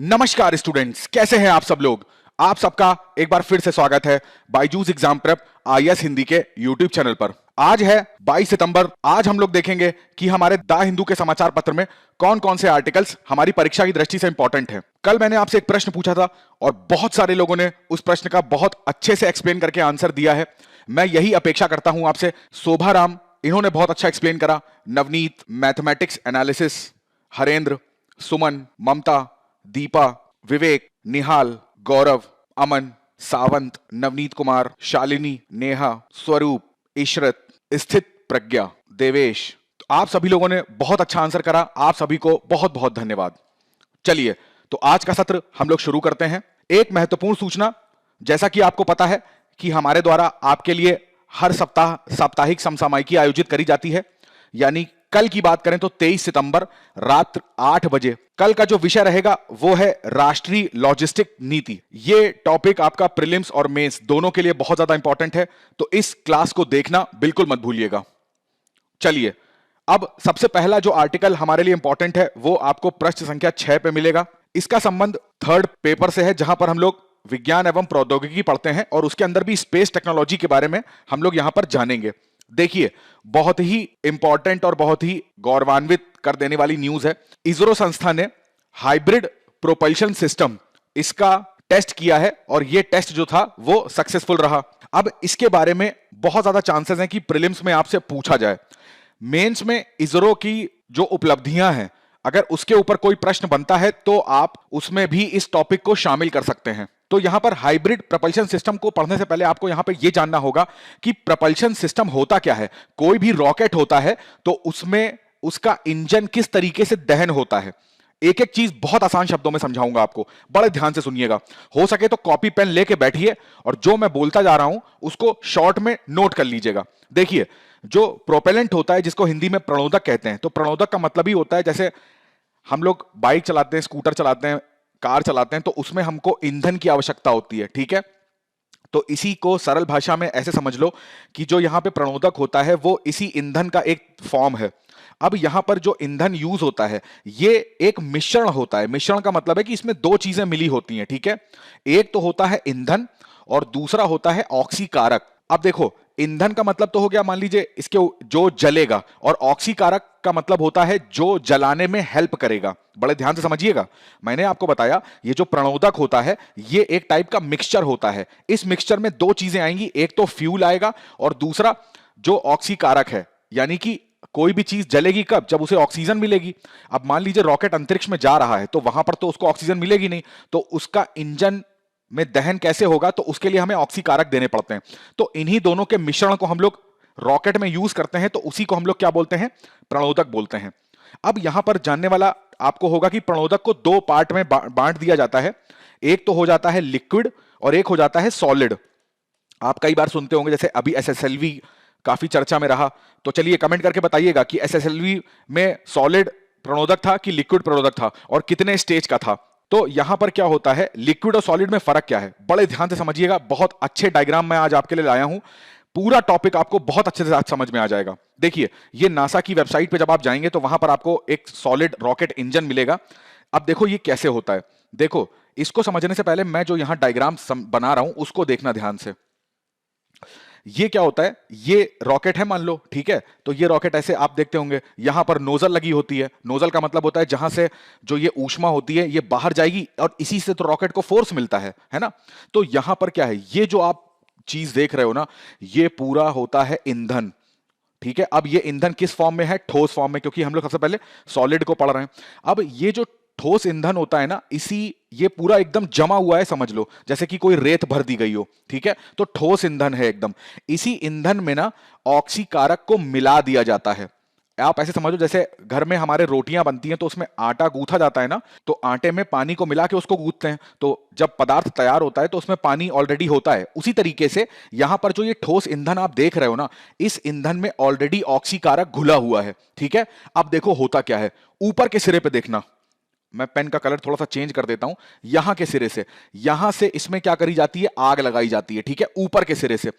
नमस्कार स्टूडेंट्स, कैसे हैं आप सब लोग। आप सबका एक बार फिर से स्वागत है Byju's exam prep IAS Hindi के यूट्यूब चैनल पर। आज है 22 सितंबर। आज हम लोग देखेंगे कि हमारे द हिंदू के समाचार पत्र में कौन कौन से आर्टिकल्स हमारी परीक्षा की दृष्टि से इंपॉर्टेंट है। कल मैंने आपसे एक प्रश्न पूछा था और बहुत सारे लोगों ने उस प्रश्न का बहुत अच्छे से एक्सप्लेन करके आंसर दिया है। मैं यही अपेक्षा करता हूं आपसे। शोभाराम, इन्होंने बहुत अच्छा एक्सप्लेन करा। नवनीत, मैथमेटिक्स एनालिसिस, हरेंद्र, सुमन, ममता, दीपा, विवेक, निहाल, गौरव, अमन, सावंत, नवनीत कुमार, शालिनी, नेहा, स्वरूप, इशरत, स्थित प्रज्ञा, देवेश, तो आप सभी लोगों ने बहुत अच्छा आंसर करा। आप सभी को बहुत बहुत धन्यवाद। चलिए, तो आज का सत्र हम लोग शुरू करते हैं। एक महत्वपूर्ण सूचना, जैसा कि आपको पता है कि हमारे द्वारा आपके लिए हर सप्ताह साप्ताहिक समसामयिकी आयोजित करी जाती है। यानी कल की बात करें तो 23 सितंबर रात 8 बजे कल का जो विषय रहेगा वो है राष्ट्रीय लॉजिस्टिक नीति। ये टॉपिक आपका प्रीलिम्स और मेंस दोनों के लिए बहुत ज्यादा इंपॉर्टेंट है, तो इस क्लास को देखना बिल्कुल मत भूलिएगा। चलिए, अब सबसे पहला जो आर्टिकल हमारे लिए इंपॉर्टेंट है वो आपको पृष्ठ संख्या 6 पे मिलेगा। इसका संबंध थर्ड पेपर से है, जहां पर हम लोग विज्ञान एवं प्रौद्योगिकी पढ़ते हैं और उसके अंदर भी स्पेस टेक्नोलॉजी के बारे में हम लोग यहां पर जानेंगे। देखिए, बहुत ही इंपॉर्टेंट और बहुत ही गौरवान्वित कर देने वाली न्यूज है। इसरो संस्था ने हाइब्रिड प्रोपल्शन सिस्टम इसका टेस्ट किया है और यह टेस्ट जो था वो सक्सेसफुल रहा। अब इसके बारे में बहुत ज्यादा चांसेस हैं कि प्रीलिम्स में आपसे पूछा जाए। मेंस में इसरो की जो उपलब्धियां हैं, अगर उसके ऊपर कोई प्रश्न बनता है तो आप उसमें भी इस टॉपिक को शामिल कर सकते हैं। तो यहां पर हाइब्रिड प्रपल्शन सिस्टम को पढ़ने से पहले आपको यहां पर यह जानना होगा कि प्रपल्शन सिस्टम होता क्या है। कोई भी रॉकेट होता है तो उसमें उसका इंजन किस तरीके से दहन होता है। एक एक चीज बहुत आसान शब्दों में समझाऊंगा आपको, बड़े ध्यान से सुनिएगा। हो सके तो कॉपी पेन लेके बैठिए और जो मैं बोलता जा रहा हूं उसको शॉर्ट में नोट कर लीजिएगा। देखिए, जो प्रोपेलेंट होता है जिसको हिंदी में प्रणोदक कहते हैं, तो प्रणोदक का मतलब ही होता है जैसे हम लोग बाइक चलाते हैं, स्कूटर चलाते हैं, कार चलाते हैं, तो उसमें हमको ईंधन की आवश्यकता होती है। ठीक है, तो इसी को सरल भाषा में ऐसे समझ लो कि जो यहां पे प्रणोदक होता है वो इसी ईंधन का एक फॉर्म है। अब यहां पर जो ईंधन यूज होता है ये एक मिश्रण होता है। मिश्रण का मतलब है कि इसमें दो चीजें मिली होती हैं। ठीक है, एक तो होता है ईंधन और दूसरा होता है ऑक्सीकारक। अब देखो, ईंधन का मतलब तो हो गया, मान लीजिए इसके जो जलेगा, और ऑक्सीकारक का मतलब होता है जो जलाने में हेल्प करेगा। बड़े ध्यान से समझिएगा। मैंने आपको बताया ये जो प्रणोदक होता है ये एक टाइप का मिक्सचर होता है। इस मिक्सचर में दो चीजें आएंगी, एक तो फ्यूल आएगा और दूसरा जो ऑक्सीकारक है। यानी कि कोई भी चीज जलेगी कब? जब उसे ऑक्सीजन मिलेगी। अब मान लीजिए रॉकेट अंतरिक्ष में जा रहा है तो वहां पर तो उसको ऑक्सीजन मिलेगी नहीं, तो उसका इंजन में दहन कैसे होगा? तो उसके लिए हमें ऑक्सीकारक देने पड़ते हैं। तो इन्हीं दोनों के मिश्रण को हम लोग रॉकेट में यूज करते हैं, तो उसी को हम लोग क्या बोलते हैं? प्रणोदक बोलते हैं। अब यहां पर जानने वाला आपको होगा कि प्रणोदक को दो पार्ट में बांट दिया जाता है। एक तो हो जाता है लिक्विड और एक हो जाता है सॉलिड। आप कई बार सुनते होंगे, जैसे अभी एसएसएलवी काफी चर्चा में रहा, तो चलिए कमेंट करके बताइएगा कि एसएसएलवी में सॉलिड प्रणोदक था कि लिक्विड प्रणोदक था और कितने स्टेज का था। तो यहां पर क्या होता है, लिक्विड और सॉलिड में फर्क क्या है? बड़े ध्यान से समझिएगा। बहुत अच्छे डायग्राम मैं आज आपके लिए लाया हूं। पूरा टॉपिक आपको बहुत अच्छे से आज समझ में आ जाएगा। देखिए, ये नासा की वेबसाइट पे जब आप जाएंगे तो वहां पर आपको एक सॉलिड रॉकेट इंजन मिलेगा। अब देखो ये कैसे होता है। देखो, इसको समझने से पहले मैं जो यहां डायग्राम बना रहा हूं उसको देखना ध्यान से। ये क्या होता है? ये रॉकेट है मान लो, ठीक है। तो ये रॉकेट ऐसे आप देखते होंगे, यहां पर नोजल लगी होती है। नोजल का मतलब होता है जहां से जो ये ऊष्मा होती है ये बाहर जाएगी और इसी से तो रॉकेट को फोर्स मिलता है ना। तो यहां पर क्या है, ये जो आप चीज देख रहे हो ना, ये पूरा होता है ईंधन। ठीक है, अब ये ईंधन किस फॉर्म में है? ठोस फॉर्म में, क्योंकि हम लोग सबसे पहले सॉलिड को पढ़ रहे हैं। अब ये जो ठोस ईंधन होता है ना, ये पूरा एकदम जमा हुआ है, समझ लो जैसे कि कोई रेत भर दी गई हो। ठीक है, तो ठोस ईंधन है एकदम। इसी ईंधन में ना ऑक्सीकारक को मिला दिया जाता है। आप ऐसे समझो जैसे घर में हमारे रोटियां बनती हैं तो उसमें आटा गूंथा जाता है ना, तो आटे में पानी को मिला के उसको गूंथते हैं, तो जब पदार्थ तैयार होता है तो उसमें पानी ऑलरेडी होता है। उसी तरीके से यहां पर जो ये ठोस ईंधन आप देख रहे हो ना, इस ईंधन में ऑलरेडी ऑक्सीकारक घुला हुआ है। ठीक है, अब देखो होता क्या है। ऊपर के सिरे पे देखना, मैं पेन का कलर थोड़ा सा चेंज कर देता हूं। यहां के सिरे से, यहां से इसमें क्या करी जाती है? आग लगाई जाती है। ठीक है, ऊपर के सिरे से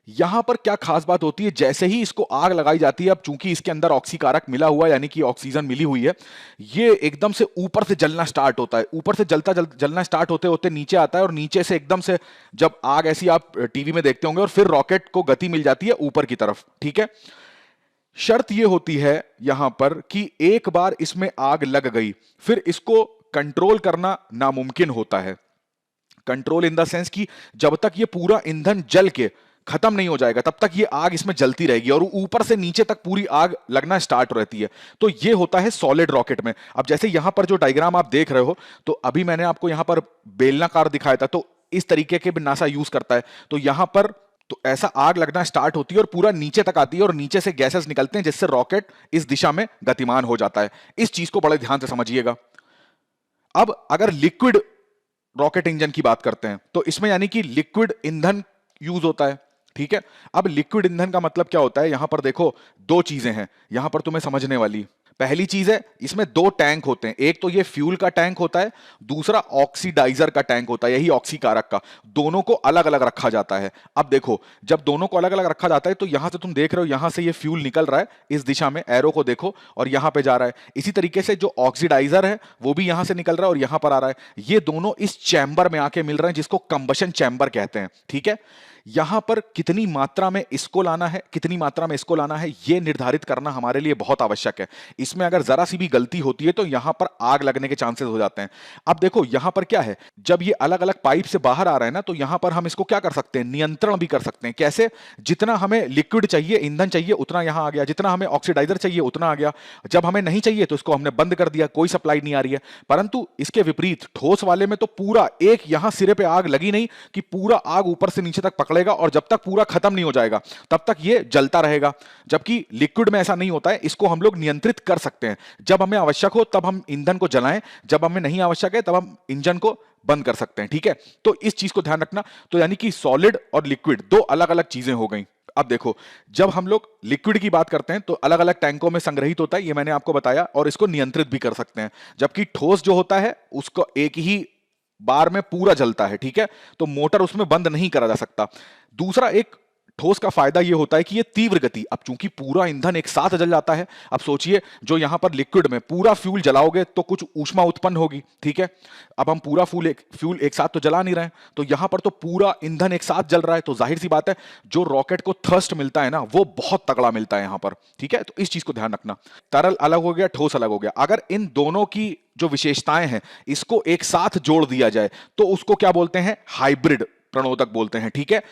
यहां पर क्या खास बात होती है, जैसे ही इसको आग लगाई जाती है, अब चूंकि इसके अंदर ऑक्सीकारक मिला हुआ है, यानी कि ऑक्सीजन मिली हुई है, ये एकदम से ऊपर से जलना स्टार्ट होता है। ऊपर से जलना स्टार्ट होते होते नीचे आता है, और नीचे से एकदम से जब आग ऐसी आप टीवी में देखते होंगे, और फिर रॉकेट को गति मिल जाती है ऊपर की तरफ। ठीक है, शर्त यह होती है यहां पर कि एक बार इसमें आग लग गई, फिर इसको कंट्रोल करना नामुमकिन होता है। कंट्रोल इन द सेंस कि जब तक ये पूरा ईंधन जल के खत्म नहीं हो जाएगा, तब तक ये आग इसमें जलती रहेगी, और ऊपर से नीचे तक पूरी आग लगना स्टार्ट रहती है। तो ये होता है सॉलिड रॉकेट में। अब जैसे यहां पर जो डायग्राम आप देख रहे हो, तो अभी मैंने आपको यहां पर बेलनाकार दिखाया था, तो इस तरीके के भी नासा यूज करता है। तो यहां पर तो ऐसा आग लगना स्टार्ट होती है और पूरा नीचे तक आती है, और नीचे से गैसेस निकलते हैं, जिससे रॉकेट इस दिशा में गतिमान हो जाता है। इस चीज को बड़े ध्यान से समझिएगा। अब अगर लिक्विड रॉकेट इंजन की बात करते हैं, तो इसमें यानी कि लिक्विड ईंधन यूज होता है। ठीक है, अब लिक्विड ईंधन का मतलब क्या होता है, यहां पर देखो दो चीजें हैं यहां पर तुम्हें समझने वाली। पहली चीज है, इसमें दो टैंक होते हैं, एक तो ये फ्यूल का टैंक होता है, दूसरा ऑक्सीडाइजर का टैंक होता है, यही ऑक्सीकारक का। दोनों को अलग अलग रखा जाता है। अब देखो, जब दोनों को अलग अलग रखा जाता है, तो यहां से तुम देख रहे हो, यहां से ये फ्यूल निकल रहा है इस दिशा में, एरो को देखो, और यहां पे जा रहा है। इसी तरीके से जो ऑक्सीडाइजर है वो भी यहां से निकल रहा है और यहां पर आ रहा है। ये दोनों इस चैम्बर में आके मिल रहे हैं, जिसको कंबशन चैम्बर कहते हैं। ठीक है, यहां पर कितनी मात्रा में इसको लाना है, कितनी मात्रा में इसको लाना है, यह निर्धारित करना हमारे लिए बहुत आवश्यक है। इसमें अगर जरा सी भी गलती होती है, तो यहां पर आग लगने के चांसेस हो जाते हैं। अब देखो यहां पर क्या है, जब ये अलग अलग पाइप से बाहर आ रहा है ना, तो यहां पर हम इसको क्या कर सकते हैं, नियंत्रण भी कर सकते हैं। कैसे? जितना हमें लिक्विड चाहिए, ईंधन चाहिए, उतना यहां आ गया, जितना हमें ऑक्सीडाइजर चाहिए उतना आ गया। जब हमें नहीं चाहिए तो इसको हमने बंद कर दिया, कोई सप्लाई नहीं आ रही है। परंतु इसके विपरीत ठोस वाले में तो पूरा एक यहां सिरे पे आग लगी नहीं कि पूरा आग ऊपर से नीचे तक पकड़ेगा, और जब तक पूरा खत्म नहीं हो जाएगा तब तक ये जलता रहेगा। जबकि लिक्विड में ऐसा नहीं होता है, इसको हम लोग नियंत्रित कर सकते हैं। जब हमें आवश्यक हो तब हम ईंधन को जलाएं, जब हमें नहीं आवश्यक है तब हम इंजन को बंद कर सकते हैं। ठीक है, तो इस चीज को ध्यान रखना। तो यानी कि सॉलिड और लिक्विड दो अलग अलग चीजें हो गई। अब देखो, जब हम लोग लिक्विड की बात करते हैं तो अलग अलग टैंकों में संग्रहित होता है, ये मैंने आपको बताया, और इसको नियंत्रित भी कर सकते हैं। जबकि ठोस जो होता है उसको एक ही बार में पूरा जलता है। ठीक है, तो मोटर उसमें बंद नहीं करा जा सकता। दूसरा, एक ठोस का फायदा यह होता है कि ये तीव्र गति, अब चूंकि पूरा ईंधन एक साथ जल जाता है। अब सोचिए, जो यहां पर लिक्विड में पूरा फ्यूल जलाओगे तो कुछ ऊष्मा उत्पन्न होगी। ठीक है, अब हम पूरा फ्यूल एक साथ तो जला नहीं रहे हैं, तो यहां पर तो पूरा ईंधन एक साथ जल रहा है, तो जाहिर सी बात है जो रॉकेट को थर्स्ट मिलता है ना, वो बहुत तगड़ा मिलता है यहां पर। ठीक है, तो इस चीज को ध्यान रखना। तरल अलग हो गया, ठोस अलग हो गया। अगर इन दोनों की जो विशेषताएं हैं इसको एक साथ जोड़ दिया जाए तो उसको क्या बोलते हैं, हाइब्रिड प्रणोदक बोलते हैं। ठीक है,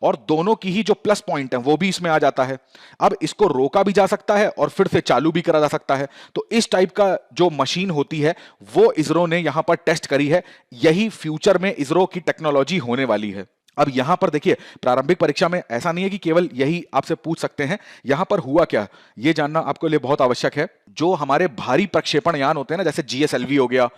और दोनों की ही जो प्लस पॉइंट है वो भी इसमें आ जाता है। अब इसको रोका भी जा सकता है और फिर से चालू भी करा जा सकता है। तो इस टाइप का जो मशीन होती है वो इसरो ने यहां पर टेस्ट करी है। यही फ्यूचर में इसरो की टेक्नोलॉजी होने वाली है। अब यहां पर देखिए, प्रारंभिक परीक्षा में ऐसा नहीं है कि केवल यही आपसे पूछ सकते हैं। यहां पर हुआ क्या, यह जानना आपके लिए बहुत आवश्यक है। जो हमारे भारी प्रक्षेपण यान होते हैं ना, जैसे जीएसएलवी हो गया,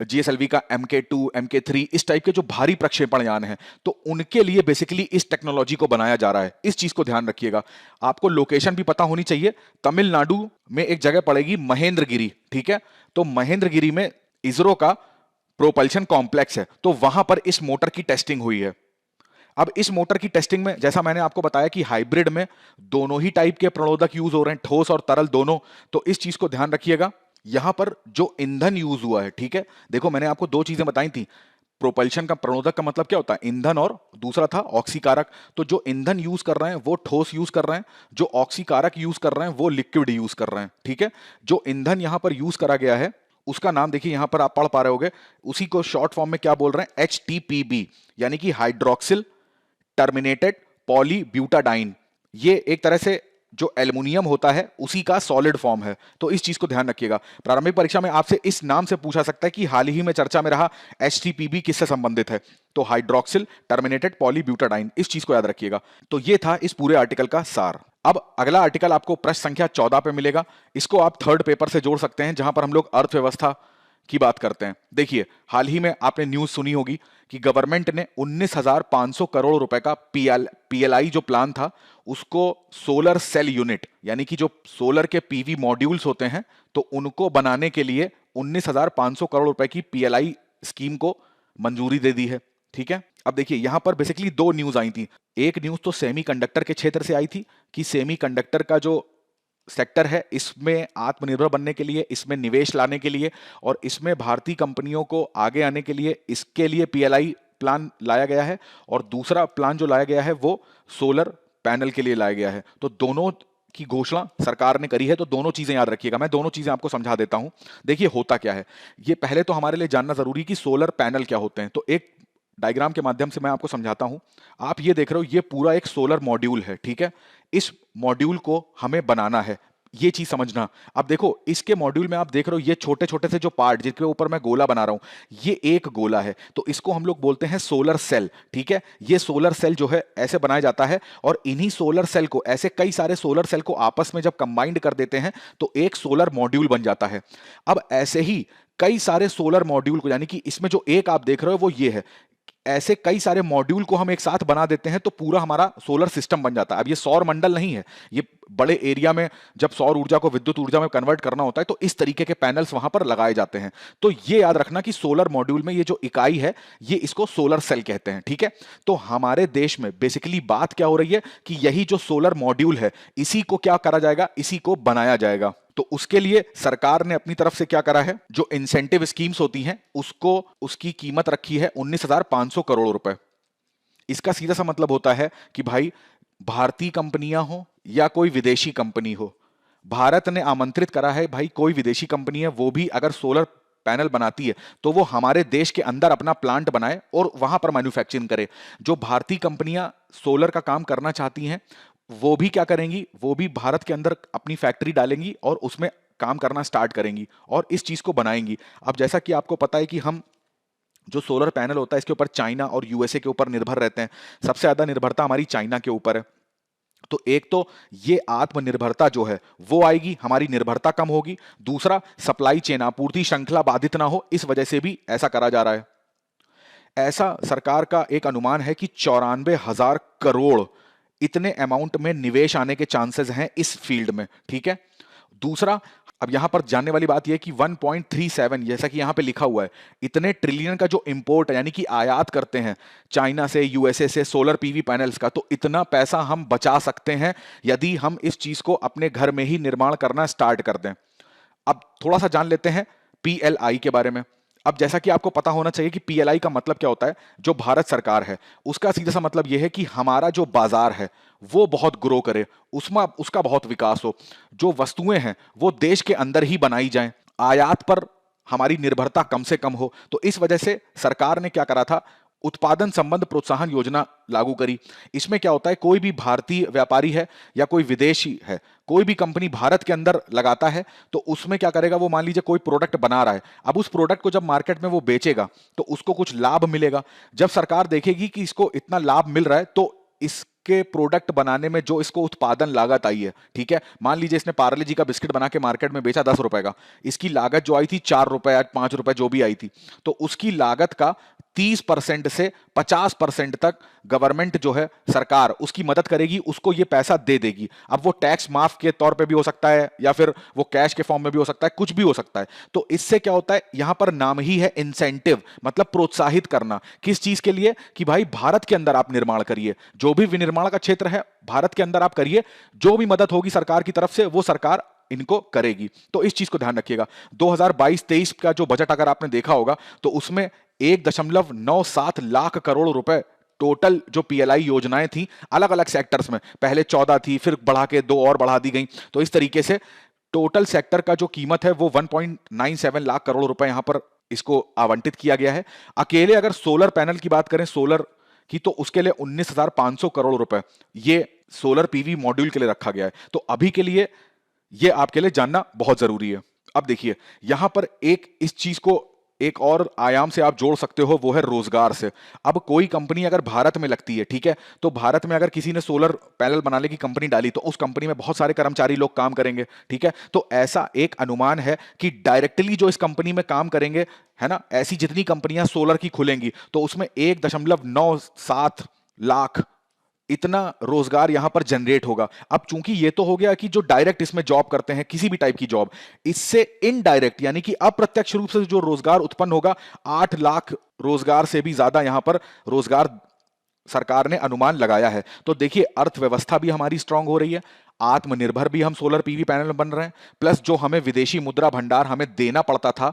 जीएसएलवी का MK2, MK3, इस टाइप के जो भारी प्रक्षेपण यान हैं, तो उनके लिए बेसिकली इस टेक्नोलॉजी को बनाया जा रहा है। इस चीज को ध्यान रखिएगा। आपको लोकेशन भी पता होनी चाहिए। तमिलनाडु में एक जगह पड़ेगी महेंद्रगिरी। ठीक है, तो महेंद्रगिरी में इसरो का प्रोपल्शन कॉम्प्लेक्स है, तो वहां पर इस मोटर की टेस्टिंग हुई है। अब इस मोटर की टेस्टिंग में जैसा मैंने आपको बताया कि हाइब्रिड में दोनों ही टाइप के प्रणोदक यूज हो रहे हैं, ठोस और तरल दोनों। तो इस चीज को ध्यान रखिएगा। यहां पर जो ईंधन यूज हुआ है, ठीक है, देखो मैंने आपको दो चीजें बताई थी। प्रोपल्शन का, प्रणोदक का मतलब क्या होता है, ईंधन, और दूसरा था ऑक्सीकारक। तो जो ईंधन यूज कर रहे हैं वो ठोस यूज कर रहे हैं, जो ऑक्सीकारक यूज कर रहे हैं वो लिक्विड यूज कर रहे हैं। ठीक है, जो ईंधन यहां पर यूज करा गया है उसका नाम देखिए, यहां पर आप पढ़ पा रहे होगे, उसी को शॉर्ट फॉर्म में क्या बोल रहे हैं, HTPB, यानी कि हाइड्रोक्सिल टर्मिनेटेड पॉलीब्यूटाडाइन। ये एक तरह से जो एल्युमिनियम होता है उसी का सॉलिड फॉर्म है। तो इस चीज को ध्यान रखिएगा। प्रारंभिक परीक्षा में आपसे इस नाम से पूछा सकता है कि हाल ही में चर्चा में रहा HTPB किससे संबंधित है, तो हाइड्रोक्सिल टर्मिनेटेड पॉलीब्यूटाडाइन। इस चीज को याद रखिएगा। तो ये था इस पूरे आर्टिकल का सार। अब अगला आर्टिकल आपको प्रश्न संख्या 14 पे मिलेगा। इसको आप थर्ड पेपर से जोड़ सकते हैं, जहां पर हम लोग अर्थव्यवस्था की बात करते हैं। देखिए, हाल ही में आपने न्यूज सुनी होगी कि गवर्नमेंट ने 19,500 करोड़ रुपए का PLI जो प्लान था, उसको सोलर सेल यूनिट, यानी कि जो सोलर के PV मॉड्यूल्स होते हैं, तो उनको बनाने के लिए 19,500 करोड़ रुपए की PLI स्कीम को मंजूरी दे दी है। ठीक है। अब देखिए यहां पर बेसिकली दो न्यूज आई थी। एक न्यूज तो सेमीकंडक्टर के क्षेत्र से आई थी कि सेमीकंडक्टर का जो सेक्टर है इसमें आत्मनिर्भर बनने के लिए, इसमें निवेश लाने के लिए और इसमें भारतीय कंपनियों को आगे आने के लिए, इसके लिए पीएलआई प्लान लाया गया है। और दूसरा प्लान जो लाया गया है वो सोलर पैनल के लिए लाया गया है। तो दोनों की घोषणा सरकार ने करी है, तो दोनों चीजें याद रखिएगा। मैं दोनों चीजें आपको समझा देता हूं। देखिए होता क्या है, ये पहले तो हमारे लिए जानना जरूरी है कि सोलर पैनल क्या होते हैं। तो एक डायग्राम के माध्यम से मैं आपको समझाता हूं। आप ये देख रहे हो, ये पूरा एक सोलर मॉड्यूल है, ठीक है। इस मॉड्यूल को हमें बनाना है, ये चीज समझना। अब देखो इसके मॉड्यूल में आप देख रहे हो ये छोटे छोटे से जो पार्ट जिसके ऊपर मैं गोला बना रहा हूं, ये एक गोला है, तो इसको हम लोग बोलते हैं सोलर सेल, ठीक है। ये सोलर सेल जो है ऐसे बनाया जाता है और इन्हीं सोलर सेल को, ऐसे कई सारे सोलर सेल को आपस में जब कंबाइंड कर देते हैं तो एक सोलर मॉड्यूल बन जाता है। अब ऐसे ही कई सारे सोलर मॉड्यूल को, यानी कि इसमें जो एक आप देख रहे हो वो ये है, ऐसे कई सारे मॉड्यूल को हम एक साथ बना देते हैं तो पूरा हमारा सोलर सिस्टम बन जाता है। अब ये सौर मंडल नहीं है, ये बड़े एरिया में जब सौर ऊर्जा को विद्युत ऊर्जा में कन्वर्ट करना होता है तो इस तरीके के पैनल्स वहां पर लगाए जाते हैं। तो ये याद रखना कि सोलर मॉड्यूल में ये जो इकाई है ये इसको सोलर सेल कहते हैं, ठीक है। तो हमारे देश में बेसिकली बात क्या हो रही है कि यही जो सोलर मॉड्यूल है इसी को क्या करा जाएगा, इसी को बनाया जाएगा। तो उसके लिए सरकार ने अपनी तरफ से क्या करा है, जो इंसेंटिव स्कीम्स होती हैं उसको, उसकी कीमत रखी है 19,500 करोड़ रुपए। इसका सीधा सा मतलब होता है कि भाई भारतीय कंपनियां हो या कोई विदेशी कंपनी हो, भारत ने आमंत्रित करा है भाई कोई विदेशी कंपनी है वो भी अगर सोलर पैनल बनाती है तो वो हमारे देश के अंदर अपना प्लांट बनाए और वहां पर मैन्युफैक्चरिंग करे। जो भारतीय कंपनियां सोलर का काम करना चाहती हैं वो भी क्या करेंगी, वो भी भारत के अंदर अपनी फैक्ट्री डालेंगी और उसमें काम करना स्टार्ट करेंगी और इस चीज को बनाएंगी। अब जैसा कि आपको पता है कि हम जो सोलर पैनल होता है इसके ऊपर चाइना और यूएसए के ऊपर निर्भर रहते हैं। सबसे ज्यादा निर्भरता हमारी चाइना के ऊपर है। तो एक तो ये आत्मनिर्भरता जो है वो आएगी, हमारी निर्भरता कम होगी। दूसरा सप्लाई चेन, आपूर्ति श्रृंखला बाधित ना हो, इस वजह से भी ऐसा करा जा रहा है। ऐसा सरकार का एक अनुमान है कि 94,000 करोड़ इतने अमाउंट में निवेश आने के चांसेस हैं इस फील्ड में, ठीक है। दूसरा, अब यहां पर जानने वाली बात यह है कि 1.37 जैसा कि यहां पे लिखा हुआ है, इतने ट्रिलियन का जो इंपोर्ट है यानी कि आयात करते हैं चाइना से, यूएसए से सोलर पीवी पैनल्स का, तो इतना पैसा हम बचा सकते हैं यदि हम इस चीज को अपने घर में ही निर्माण करना स्टार्ट कर दें। अब थोड़ा सा जान लेते हैं पीएलआई के बारे में। अब जैसा कि आपको पता होना चाहिए कि पीएलआई का मतलब क्या होता है, जो भारत सरकार है उसका सीधा सा मतलब यह है कि हमारा जो बाजार है वो बहुत ग्रो करे, उसमें उसका बहुत विकास हो, जो वस्तुएं हैं वो देश के अंदर ही बनाई जाएं, आयात पर हमारी निर्भरता कम से कम हो। तो इस वजह से सरकार ने क्या करा था, उत्पादन संबंध प्रोत्साहन योजना लागू करी। इसमें क्या होता है, कोई भी भारतीय व्यापारी है या कोई विदेशी है, कोई भी कंपनी भारत के अंदर लगाता है तो उसमें क्या करेगा, वो मान लीजिए कोई प्रोडक्ट बना रहा है, अब उस प्रोडक्ट को जब मार्केट में वो बेचेगा तो उसको कुछ लाभ मिलेगा। जब सरकार देखेगी कि इसको इतना लाभ मिल रहा है तो इसके प्रोडक्ट बनाने में जो इसको उत्पादन लागत आई है, ठीक है, मान लीजिए इसने पार्ले जी का बिस्किट बना के मार्केट में बेचा 10 रुपए का, इसकी लागत जो आई थी 4 रुपए या 5 रुपए जो भी आई थी, तो उसकी लागत का 30% से 50% तक गवर्नमेंट जो है, सरकार उसकी मदद करेगी, उसको ये पैसा दे देगी। अब वो टैक्स माफ के तौर पे भी हो सकता है या फिर वो कैश के फॉर्म में भी हो सकता है, कुछ भी हो सकता है। तो इससे क्या होता है, यहां पर नाम ही है इंसेंटिव, मतलब प्रोत्साहित करना। किस चीज के लिए, कि भाई भारत के अंदर आप निर्माण करिए, जो भी विनिर्माण का क्षेत्र है भारत के अंदर आप करिए, जो भी मदद होगी सरकार की तरफ से वो सरकार इनको करेगी। तो इस चीज को ध्यान रखिएगा। 2022-23 का जो बजट अगर आपने देखा होगा तो उसमें 1.97 लाख करोड़ रुपए टोटल जो पीएलआई योजनाएं थी अलग अलग सेक्टर्स में, पहले 14 थी, फिर बढ़ा के 2 और बढ़ा दी गई। तो इस तरीके से टोटल सेक्टर का जो कीमत है वो 1.97 लाख करोड़ रुपए यहां पर इसको आवंटित किया गया है। अकेले अगर सोलर पैनल की बात करें, सोलर की, तो उसके लिए 19,500 करोड़ रुपए ये सोलर पीवी मॉड्यूल के लिए रखा गया है। तो अभी के लिए ये आपके लिए जानना बहुत जरूरी है। अब देखिए यहां पर एक इस चीज को एक और आयाम से आप जोड़ सकते हो, वो है रोजगार से। अब कोई कंपनी अगर भारत में लगती है, ठीक है, तो भारत में अगर किसी ने सोलर पैनल बनाने की कंपनी डाली तो उस कंपनी में बहुत सारे कर्मचारी लोग काम करेंगे, ठीक है। तो ऐसा एक अनुमान है कि डायरेक्टली जो इस कंपनी में काम करेंगे, है ना, ऐसी जितनी कंपनियां सोलर की खुलेंगी तो उसमें 1.97 लाख इतना रोजगार यहां पर जनरेट होगा। अब चूंकि ये तो हो गया कि जो डायरेक्ट इसमें जॉब करते हैं, किसी भी टाइप की जॉब, इससे इनडायरेक्ट यानी कि अप्रत्यक्ष रूप से जो रोजगार उत्पन्न होगा, 8 लाख रोजगार से भी ज्यादा यहां पर रोजगार सरकार ने अनुमान लगाया है। तो देखिए, अर्थव्यवस्था भी हमारी स्ट्रांग हो रही है, आत्मनिर्भर भी हम सोलर पीवी पैनल में बन रहे हैं, प्लस जो हमें विदेशी मुद्रा भंडार हमें देना पड़ता था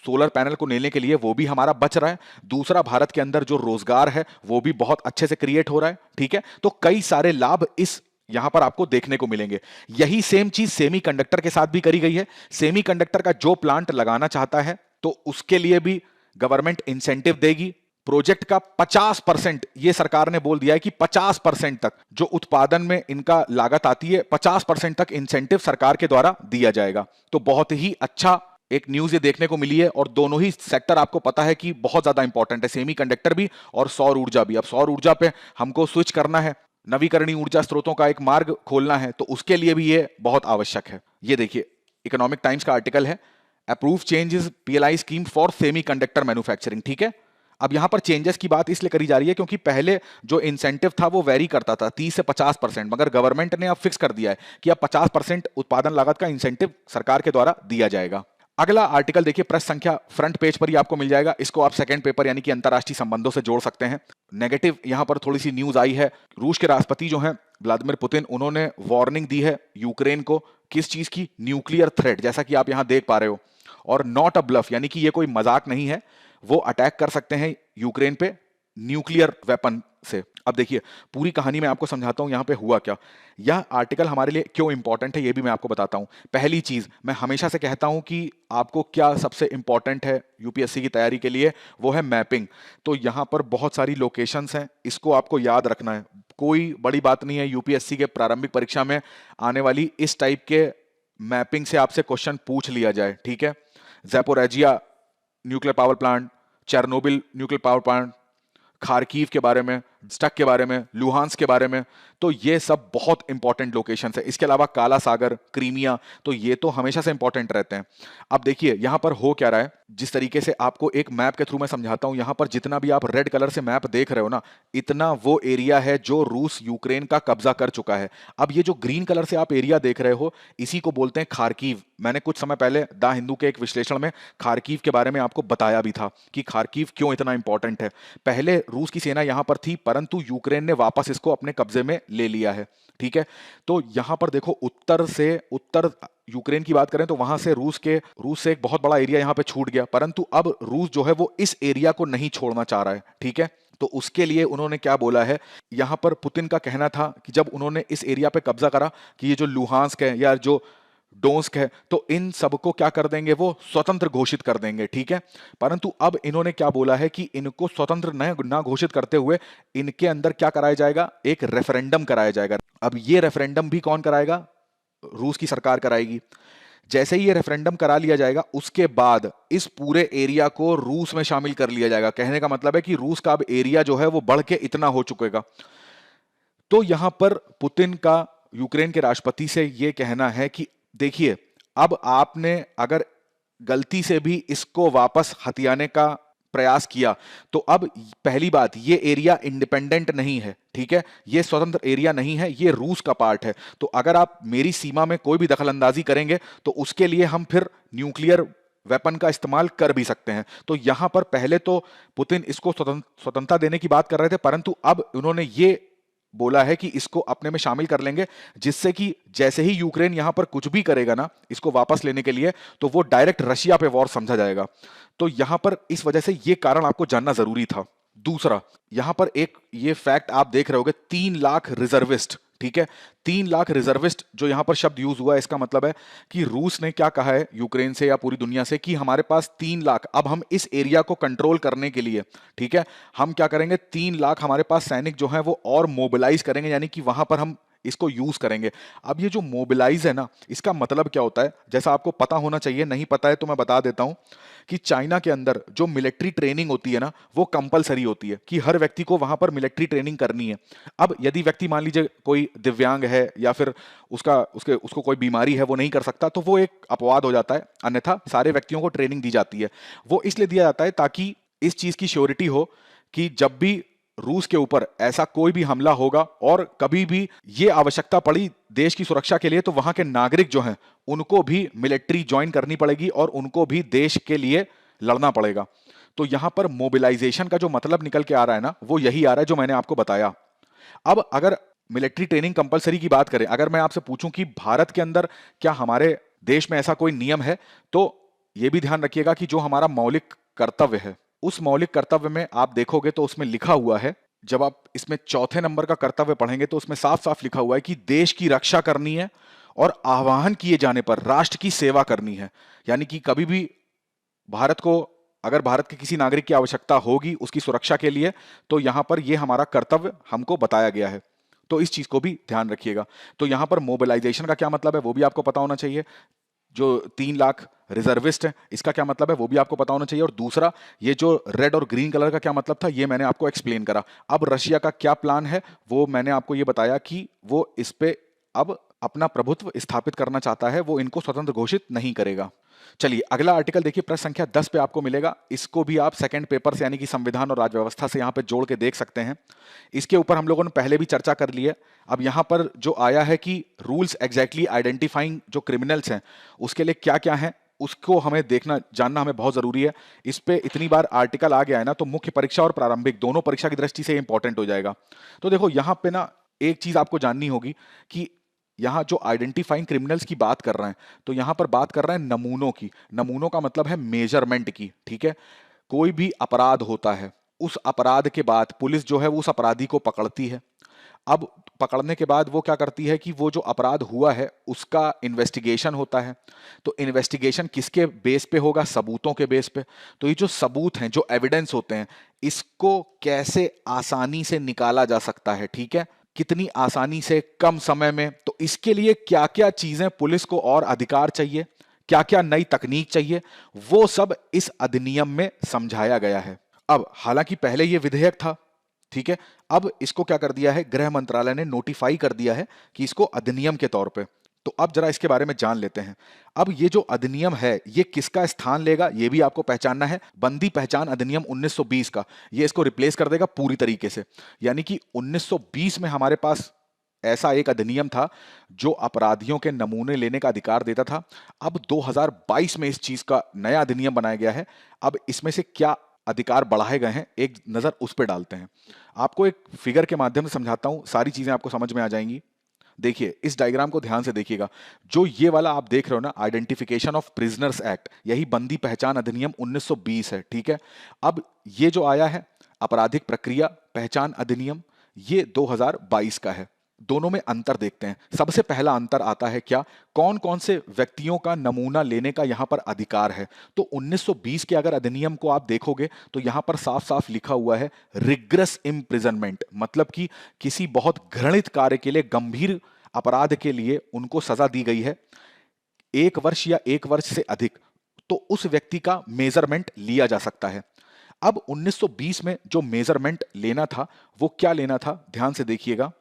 सोलर पैनल को लेने के लिए, वो भी हमारा बच रहा है। दूसरा, भारत के अंदर जो रोजगार है वो भी बहुत अच्छे से क्रिएट हो रहा है। ठीक है, तो कई सारे लाभ इस यहां पर आपको देखने को मिलेंगे। यही सेम चीज सेमीकंडक्टर के साथ भी करी गई है। सेमीकंडक्टर का जो प्लांट लगाना चाहता है तो उसके लिए भी गवर्नमेंट इंसेंटिव देगी। प्रोजेक्ट का 50%, ये सरकार ने बोल दिया है कि 50% तक जो उत्पादन में इनका लागत आती है, 50% तक इंसेंटिव सरकार के द्वारा दिया जाएगा। तो बहुत ही अच्छा एक न्यूज ये देखने को मिली है। और दोनों ही सेक्टर आपको पता है कि बहुत ज्यादा इंपॉर्टेंट है, सेमीकंडक्टर भी और सौर ऊर्जा भी। अब सौर ऊर्जा पे हमको स्विच करना है, नवीकरणीय ऊर्जा स्रोतों का एक मार्ग खोलना है, तो उसके लिए भी ये बहुत आवश्यक है। ये देखिए, इकोनॉमिक टाइम्स का आर्टिकल है, approve changes PLI scheme for semiconductor manufacturing. ठीक है, अब यहां पर चेंजेस की बात इसलिए करी जा रही है क्योंकि पहले जो इंसेंटिव था वो वेरी करता था 30 से 50%, मगर गवर्नमेंट ने अब फिक्स कर दिया है कि अब 50% उत्पादन लागत का इंसेंटिव सरकार के द्वारा दिया जाएगा। अगला आर्टिकल देखिए, प्रेस संख्या फ्रंट पेज पर ही आपको मिल जाएगा। इसको आप सेकंड पेपर यानी कि अंतरराष्ट्रीय संबंधों से जोड़ सकते हैं। नेगेटिव यहां पर थोड़ी सी न्यूज आई है। रूस के राष्ट्रपति जो हैं व्लादिमीर पुतिन, उन्होंने वार्निंग दी है यूक्रेन को, किस चीज की? न्यूक्लियर थ्रेट, जैसा कि आप यहां देख पा रहे हो। और नॉट अ ब्लफ, यानी कि ये कोई मजाक नहीं है, वो अटैक कर सकते हैं यूक्रेन पे न्यूक्लियर वेपन से। अब देखिए, पूरी कहानी मैं आपको समझाता हूं यहां पे हुआ क्या। यह आर्टिकल हमारे लिए क्यों इंपॉर्टेंट है ये भी मैं आपको बताता हूं। पहली चीज, मैं हमेशा से कहता हूं कि आपको क्या सबसे इंपॉर्टेंट है यूपीएससी की तैयारी के लिए, वो है मैपिंग। तो यहां पर बहुत सारी लोकेशंस हैं, इसको आपको याद रखना है। कोई बड़ी बात नहीं है, यूपीएससी के प्रारंभिक परीक्षा में आने वाली इस टाइप के मैपिंग से आपसे क्वेश्चन पूछ लिया जाए। ठीक है, Zaporizhzhia nuclear power plant, Chernobyl nuclear power plant, Kharkiv के बारे में, स्टक के बारे में, लुहांस के बारे में, तो ये सब बहुत इंपॉर्टेंट लोकेशन है। इसके अलावा काला सागर, क्रीमिया, तो ये तो हमेशा से इंपॉर्टेंट रहते हैं। अब देखिए यहां पर हो क्या रहा है, जिस तरीके से आपको एक मैप के थ्रू मैं समझाता हूं। यहां पर जितना भी आप रेड कलर से मैप देख रहे हो ना, इतना वो एरिया है जो रूस यूक्रेन का कब्जा कर चुका है। अब ये जो ग्रीन कलर से आप एरिया देख रहे हो, इसी को बोलते हैं खार्कीव। मैंने कुछ समय पहले द हिंदू के एक विश्लेषण में खार्कीव के बारे में आपको बताया भी था कि खार्कीव क्यों इतना इंपॉर्टेंट है। पहले रूस की सेना यहां पर थी, परंतु यूक्रेन ने वापस इसको अपने कब्जे में ले लिया है। ठीक है, तो यहां पर देखो, उत्तर यूक्रेन की बात करें तो वहां से रूस से एक बहुत बड़ा एरिया यहां पे छूट गया, परंतु अब रूस जो है वो इस एरिया को नहीं छोड़ना चाह रहा है। ठीक है, तो उसके लिए उन्होंने क्या बोला है, यहां पर पुतिन का कहना था कि जब उन्होंने इस एरिया पे कब्जा करा कि ये जो लुहांस्क है या जो डोंस्क है, तो इन सबको क्या कर देंगे, वो स्वतंत्र घोषित कर देंगे। ठीक है, परंतु अब इन्होंने क्या बोला है कि इनको स्वतंत्र न घोषित करते हुए इनके अंदर क्या कराया जाएगा, एक रेफरेंडम कराया जाएगा। अब ये रेफरेंडम भी कौन कराएगा? रूस की सरकार कराएगी। जैसे ही ये रेफरेंडम करा लिया जाएगा, उसके बाद इस पूरे एरिया को रूस में शामिल कर लिया जाएगा। कहने का मतलब है कि रूस का अब एरिया जो है वो बढ़ के इतना हो चुकेगा। तो यहां पर पुतिन का यूक्रेन के राष्ट्रपति से यह कहना है कि देखिए, अब आपने अगर गलती से भी इसको वापस हथियाने का प्रयास किया, तो अब पहली बात, ये एरिया इंडिपेंडेंट नहीं है। ठीक है, ये स्वतंत्र एरिया नहीं है, ये रूस का पार्ट है। तो अगर आप मेरी सीमा में कोई भी दखलंदाजी करेंगे तो उसके लिए हम फिर न्यूक्लियर वेपन का इस्तेमाल कर भी सकते हैं। तो यहां पर पहले तो पुतिन इसको स्वतंत्रता देने की बात कर रहे थे, परंतु अब उन्होंने ये बोला है कि इसको अपने में शामिल कर लेंगे, जिससे कि जैसे ही यूक्रेन यहां पर कुछ भी करेगा ना इसको वापस लेने के लिए, तो वो डायरेक्ट रशिया पे वॉर समझा जाएगा। तो यहां पर इस वजह से ये कारण आपको जानना जरूरी था। दूसरा, यहां पर एक ये फैक्ट आप देख रहे होगे, 3 लाख रिजर्विस्ट। ठीक है, 3 लाख रिजर्विस्ट जो यहां पर शब्द यूज हुआ है, इसका मतलब है कि रूस ने क्या कहा है यूक्रेन से या पूरी दुनिया से कि हमारे पास 3 लाख, अब हम इस एरिया को कंट्रोल करने के लिए, ठीक है, हम क्या करेंगे, 3 लाख हमारे पास सैनिक जो है वो और मोबिलाइज करेंगे, यानी कि वहां पर हम इसको यूज करेंगे। अब ये जो मोबिलाइज है ना, इसका मतलब क्या होता है, जैसा आपको पता होना चाहिए, नहीं पता है तो मैं बता देता हूं कि चाइना के अंदर जो मिलिट्री ट्रेनिंग होती है ना, वो कंपलसरी होती है कि हर व्यक्ति को वहां पर मिलिट्री ट्रेनिंग करनी है। अब यदि व्यक्ति मान लीजिए कोई दिव्यांग है या फिर उसको कोई बीमारी है, वो नहीं कर सकता, तो वो एक अपवाद हो जाता है, अन्यथा सारे व्यक्तियों को ट्रेनिंग दी जाती है। वो इसलिए दिया जाता है ताकि इस चीज की श्योरिटी हो कि जब भी रूस के ऊपर ऐसा कोई भी हमला होगा और कभी भी ये आवश्यकता पड़ी देश की सुरक्षा के लिए, तो वहां के नागरिक जो हैं उनको भी मिलिट्री ज्वाइन करनी पड़ेगी और उनको भी देश के लिए लड़ना पड़ेगा। तो यहां पर मोबिलाइजेशन का जो मतलब निकल के आ रहा है ना, वो यही आ रहा है जो मैंने आपको बताया। अब अगर मिलिट्री ट्रेनिंग कंपलसरी की बात करें, अगर मैं आपसे पूछूं कि भारत के अंदर क्या हमारे देश में ऐसा कोई नियम है, तो यह भी ध्यान रखिएगा कि जो हमारा मौलिक कर्तव्य है, उस मौलिक कर्तव्य में आप देखोगे तो उसमें लिखा हुआ है, जब आप इसमें चौथे नंबर का कर्तव्य पढ़ेंगे तो उसमें साफ साफ लिखा हुआ है कि देश की रक्षा करनी है और आह्वान किए जाने पर राष्ट्र की सेवा करनी है। यानी कि कभी भी भारत को, अगर भारत के किसी नागरिक की आवश्यकता होगी उसकी सुरक्षा के लिए, तो यहां पर यह हमारा कर्तव्य हमको बताया गया है। तो इस चीज को भी ध्यान रखिएगा। तो यहां पर मोबिलाइजेशन का क्या मतलब है वो भी आपको पता होना चाहिए। जो 3 लाख रिजर्विस्ट है, इसका क्या मतलब है वो भी आपको पता होना चाहिए। और दूसरा, ये जो रेड और ग्रीन कलर का क्या मतलब था, ये मैंने आपको एक्सप्लेन करा। अब रशिया का क्या प्लान है वो मैंने आपको ये बताया कि वो इस पे अब अपना प्रभुत्व स्थापित करना चाहता है, वो इनको स्वतंत्र घोषित नहीं करेगा। चलिए अगला आर्टिकल देखिए, प्रश्न संख्या 10 पे आपको मिलेगा। इसको भी आप सेकंड पेपर से यानी कि संविधान और राज्य व्यवस्था से यहां पे जोड़ के देख सकते हैं। इसके ऊपर हम लोगों ने पहले भी चर्चा कर ली है। अब यहां पर जो आया है कि रूल्स एग्जैक्टली आइडेंटिफाइंग जो क्रिमिनल्स हैं उसके लिए क्या क्या है, उसको हमें देखना जानना हमें बहुत जरूरी है। इस पे इतनी बार आर्टिकल आ गया है ना, तो मुख्य परीक्षा और प्रारंभिक दोनों परीक्षा की दृष्टि से इंपॉर्टेंट हो जाएगा। तो देखो यहां पे ना एक चीज आपको जाननी होगी कि यहां जो आइडेंटिफाइंग क्रिमिनल्स की बात कर रहे हैं, तो यहां पर बात कर रहे हैं नमूनों की। नमूनों का मतलब है मेजरमेंट की, ठीक है। कोई भी अपराध होता है, उस अपराध के बाद पुलिस जो है वो उस अपराधी को पकड़ती है। अब पकड़ने के बाद वो क्या करती है कि वो जो अपराध हुआ है उसका इन्वेस्टिगेशन होता है। तो इन्वेस्टिगेशन किसके बेस पे होगा? सबूतों के बेस पे। तो ये जो सबूत हैं, जो एविडेंस होते हैं, इसको कैसे आसानी से निकाला जा सकता है, ठीक है, कितनी आसानी से, कम समय में, तो इसके लिए क्या क्या चीजें पुलिस को और अधिकार चाहिए, क्या क्या नई तकनीक चाहिए, वो सब इस अधिनियम में समझाया गया है। अब हालांकि पहले ये विधेयक था, ठीक है, अब इसको क्या कर दिया है, गृह मंत्रालय ने नोटिफाई कर दिया है कि इसको अधिनियम के तौर पे। तो अब जरा इसके बारे में जान लेते हैं। अब ये जो अधिनियम है ये किसका स्थान लेगा ये भी आपको पहचानना है। बंदी पहचान अधिनियम 1920 का, ये इसको रिप्लेस कर देगा पूरी तरीके से। यानी कि 1920 में हमारे पास ऐसा एक अधिनियम था जो अपराधियों के नमूने लेने का अधिकार देता था। अब 2022 में इस चीज का नया अधिनियम बनाया गया है। अब इसमें से क्या अधिकार बढ़ाए गए हैं, एक नजर उस पर डालते हैं। आपको एक फिगर के माध्यम से समझाता हूं, सारी चीजें आपको समझ में आ जाएंगी। देखिए इस डायग्राम को ध्यान से देखिएगा। जो ये वाला आप देख रहे हो ना, आइडेंटिफिकेशन ऑफ प्रिजनर्स एक्ट, यही बंदी पहचान अधिनियम 1920 है, ठीक है। अब ये जो आया है आपराधिक प्रक्रिया पहचान अधिनियम, ये 2022 का है। दोनों में अंतर देखते हैं। सबसे पहला अंतर आता है क्या, कौन कौन से व्यक्तियों का नमूना लेने का यहां पर अधिकार है। तो 1920 के अगर अधिनियम को आप देखोगे तो यहां पर साफ साफ लिखा हुआ है रिग्रेस इम्प्रिजनमेंट, मतलब कि किसी बहुत घृणित कार्य के लिए, गंभीर अपराध के लिए उनको सजा दी गई है 1 वर्ष या 1 वर्ष से अधिक, तो उस व्यक्ति का मेजरमेंट लिया जा सकता है। अब 1920 में जो मेजरमेंट लेना था वो क्या लेना था, ध्यान से देखिएगा।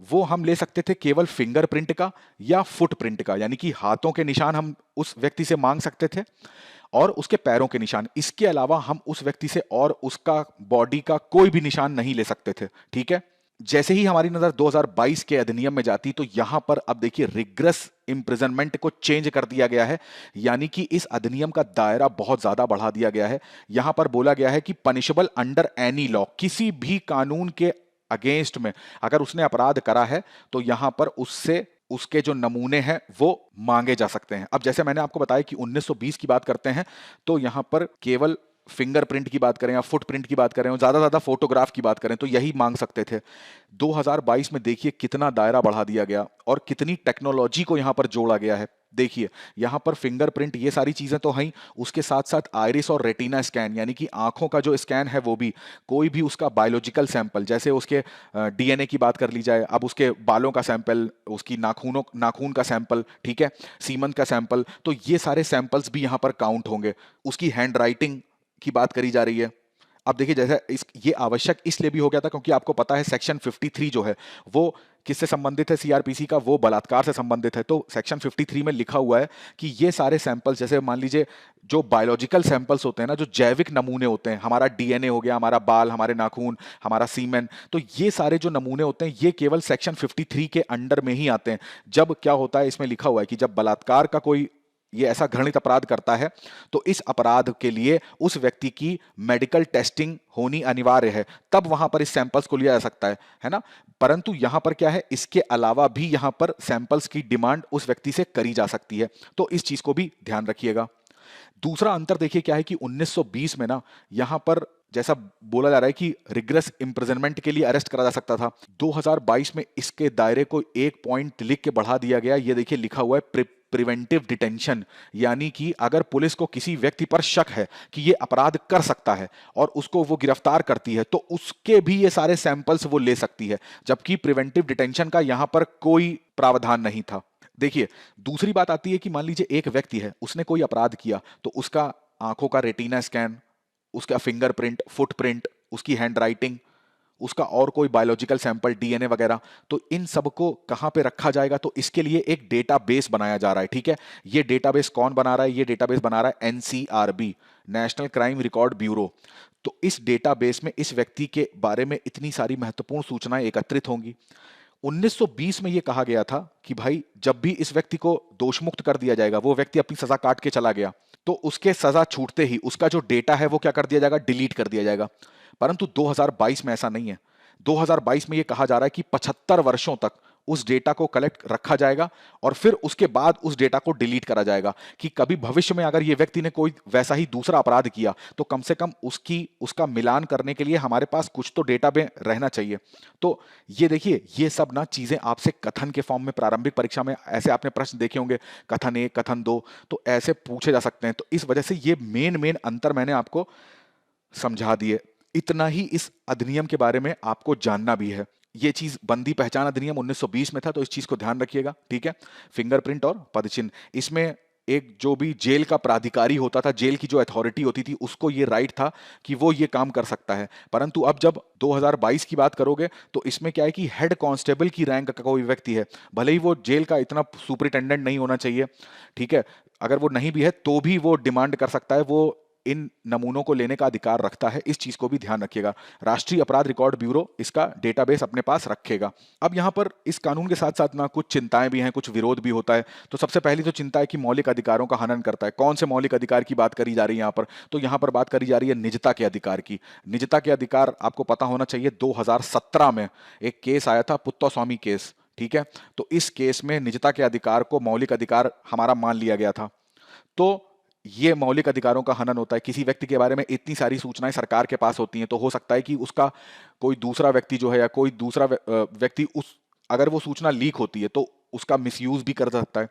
वो हम ले सकते थे केवल फिंगरप्रिंट का या फुटप्रिंट का, यानी कि हाथों के निशान हम उस व्यक्ति से मांग सकते थे और उसके पैरों के निशान। इसके अलावा हम उस व्यक्ति से और उसका बॉडी का कोई भी निशान नहीं ले सकते थे, ठीक है। जैसे ही हमारी नजर 2022 के अधिनियम में जाती तो यहां पर अब देखिए रिग्रेस इम्प्रिजनमेंट को चेंज कर दिया गया है, यानी कि इस अधिनियम का दायरा बहुत ज्यादा बढ़ा दिया गया है। यहां पर बोला गया है कि पनिशेबल अंडर एनी लॉ, किसी भी कानून के अगेंस्ट में अगर उसने अपराध करा है तो यहां पर उससे उसके जो नमूने हैं वो मांगे जा सकते हैं। अब जैसे मैंने आपको बताया कि 1920 की बात करते हैं तो यहां पर केवल फिंगरप्रिंट की बात करें या फुटप्रिंट की बात करें और ज्यादा ज्यादा फोटोग्राफ की बात करें तो यही मांग सकते थे। 2022 में देखिए कितना दायरा बढ़ा दिया गया और कितनी टेक्नोलॉजी को यहां पर जोड़ा गया है। देखिए यहां पर फिंगरप्रिंट, ये सारी चीजें तो हैं, उसके साथ साथ आइरिस और रेटिना स्कैन, यानी कि आंखों का जो स्कैन है वो भी, कोई भी उसका बायोलॉजिकल सैंपल, जैसे उसके डीएनए की बात कर ली जाए, अब उसके बालों का सैंपल, उसकी नाखून का सैंपल, ठीक है, सीमन का सैंपल, तो ये सारे सैंपल्स भी यहां पर काउंट होंगे। उसकी हैंड राइटिंग की बात करी जा रही है। अब देखिए जैसे इस ये आवश्यक इसलिए भी हो गया था क्योंकि आपको पता है सेक्शन 53 जो है वो किससे संबंधित है, सीआरपीसी का, वो बलात्कार से संबंधित है। तो सेक्शन 53 में लिखा हुआ है कि ये सारे सैंपल्स, जैसे मान लीजिए जो बायोलॉजिकल सैंपल्स होते हैं ना, जो जैविक नमूने होते हैं, हमारा डीएनए हो गया, हमारा बाल, हमारे नाखून, हमारा सीमेन, तो ये सारे जो नमूने होते हैं ये केवल सेक्शन 53 के अंडर में ही आते हैं। जब क्या होता है, इसमें लिखा हुआ है कि जब बलात्कार का कोई ये ऐसा घृणित अपराध करता है तो इस अपराध के लिए उस व्यक्ति की मेडिकल टेस्टिंग होनी अनिवार्य है, तब वहां पर इस सैंपल्स को लिया जा सकता है ना। परंतु यहां पर क्या है, इसके अलावा भी यहां पर सैंपल्स की डिमांड उस व्यक्ति से करी जा सकती है, तो इस चीज को भी ध्यान रखिएगा। दूसरा अंतर देखिए क्या है कि 1920 में ना यहां पर जैसा बोला जा रहा है कि रिग्रेस इम्प्रिजनमेंट के लिए अरेस्ट करा जा सकता था, 2022 में इसके दायरे को एक पॉइंट लिख के बढ़ा दिया गया। ये देखिए लिखा हुआ है प्रिवेंटिव डिटेंशन, यानी कि अगर पुलिस को किसी व्यक्ति पर शक है कि ये अपराध कर सकता है और उसको वो गिरफ्तार करती है तो उसके भी ये सारे सैंपल्स वो ले सकती है, जबकि प्रिवेंटिव डिटेंशन का यहां पर कोई प्रावधान नहीं था। देखिए दूसरी बात आती है कि मान लीजिए एक व्यक्ति है, उसने कोई अपराध किया तो उसका आंखों का रेटिना स्कैन, उसका फिंगरप्रिंट, फुटप्रिंट, उसकी हैंडराइटिंग, उसका और कोई बायोलॉजिकल सैंपल, डीएनए वगैरह, तो इन सबको कहां पे रखा जाएगा, तो इसके लिए एक डेटाबेस बनाया जा रहा है। ठीक है, ये डेटाबेस कौन बना रहा है, ये डेटाबेस बना रहा है NCRB, national crime record bureau. तो इस डेटाबेस में इस व्यक्ति के बारे में इतनी सारी महत्वपूर्ण सूचनाएं एकत्रित होंगी। 1920 में यह कहा गया था कि भाई जब भी इस व्यक्ति को दोषमुक्त कर दिया जाएगा, वो व्यक्ति अपनी सजा काट के चला गया, तो उसके सजा छूटते ही उसका जो डेटा है वो क्या कर दिया जाएगा, डिलीट कर दिया जाएगा। परंतु 2022 में ऐसा नहीं है। 2022 में यह कहा जा रहा है कि 75 वर्षों तक उस डेटा को कलेक्ट रखा जाएगा और फिर उसके बाद उस डेटा को डिलीट करा जाएगा, कि कभी भविष्य में अगर ये व्यक्ति ने कोई वैसा ही दूसरा अपराध किया तो कम से कम उसका मिलान करने के लिए हमारे पास कुछ तो डेटा में रहना चाहिए। तो ये देखिए, ये सब ना चीजें आपसे कथन के फॉर्म में प्रारंभिक परीक्षा में ऐसे आपने प्रश्न देखे होंगे, कथन 1, कथन 2, तो ऐसे पूछे जा सकते हैं। तो इस वजह से ये मेन अंतर मैंने आपको समझा दिए। इतना ही इस अधिनियम के बारे में आपको जानना भी है। ये चीज बंदी पहचान अधिनियम 1920 में था, तो इस चीज को ध्यान रखिएगा। ठीक है, फिंगरप्रिंट और पदचिन्ह, इसमें एक जो भी जेल का प्राधिकारी होता था, जेल की जो अथॉरिटी होती थी, उसको ये राइट था कि वो ये काम कर सकता है। परंतु अब जब 2022 की बात करोगे तो इसमें क्या है कि हेड कांस्टेबल की रैंक का कोई व्यक्ति है, भले ही वो जेल का इतना सुपरिटेंडेंट नहीं होना चाहिए, ठीक है, अगर वो नहीं भी है तो भी वो डिमांड कर सकता है, वो इन नमूनों को लेने का अधिकार रखता है। इस चीज को भी ध्यान रखिएगा। राष्ट्रीय अपराध रिकॉर्ड ब्यूरो इसका डेटाबेस अपने पास रखेगा। अब यहां पर इस कानून के साथ साथ ना कुछ चिंताएं भी हैं, कुछ विरोध भी होता है। तो सबसे पहली तो चिंता है कि मौलिक अधिकारों का हनन करता है। कौन से मौलिक अधिकार की बात करी जा रही है यहां पर, तो यहां पर बात करी जा रही है निजता के अधिकार की। निजता के अधिकार आपको पता होना चाहिए, 2017 में एक केस आया था, पुत्तस्वामी केस। ठीक है, तो इस केस में निजता के अधिकार को मौलिक अधिकार हमारा मान लिया गया था। तो ये मौलिक अधिकारों का हनन होता है। किसी व्यक्ति के बारे में इतनी सारी सूचनाएं सरकार के पास होती हैं, तो हो सकता है कि उसका कोई दूसरा व्यक्ति जो है या कोई दूसरा व्यक्ति उस अगर वो सूचना लीक होती है तो उसका मिसयूज भी कर सकता है।